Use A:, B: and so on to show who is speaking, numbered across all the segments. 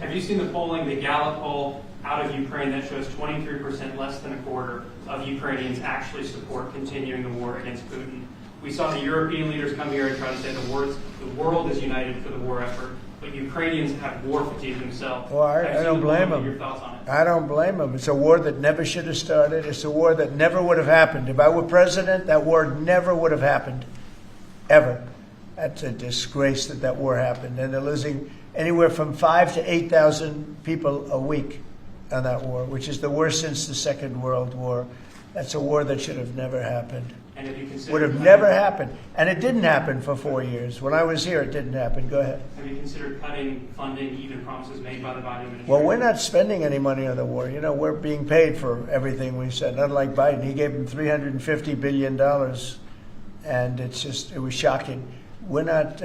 A: Have you seen the polling, the Gallup poll out of Ukraine that shows 23%, less than a quarter, of Ukrainians actually support continuing the war against Putin? We saw the European leaders come here and try to say the world is united for the war effort, but Ukrainians have war fatigue themselves.
B: Well, I don't blame them.
A: Your thoughts on it?
B: I don't blame them. It's a war that never should have started. It's a war that never would have happened. If I were president, that war never would have happened, ever. That's a disgrace that that war happened. And they're losing anywhere from 5,000 to 8,000 people a week on that war, which is the worst since the Second World War. That's a war that should have never happened.
A: And if you consider
B: Would have never happened. And it didn't happen for 4 years. When I was here, it didn't happen. Go ahead.
A: Have you considered cutting funding, even promises made by the Biden administration?
B: Well, we're not spending any money on the war. You know, we're being paid for everything we said. Unlike Biden, he gave them $350 billion. And it was shocking. We're not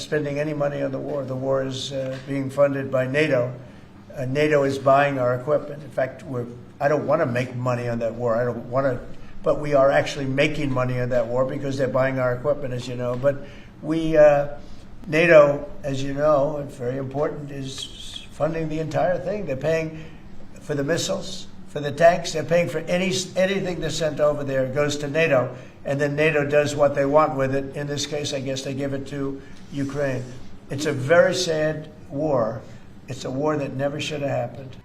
B: spending any money on the war. The war is being funded by NATO. NATO is buying our equipment. In fact, I don't want to make money on that war. I don't want to. But we are actually making money on that war because they're buying our equipment, as you know. But NATO, as you know, it's very important, is funding the entire thing. They're paying for the missiles, for the tanks. They're paying for anything that's sent over there. It goes to NATO, and then NATO does what they want with it. In this case, I guess they give it to Ukraine. It's a very sad war. It's a war that never should have happened.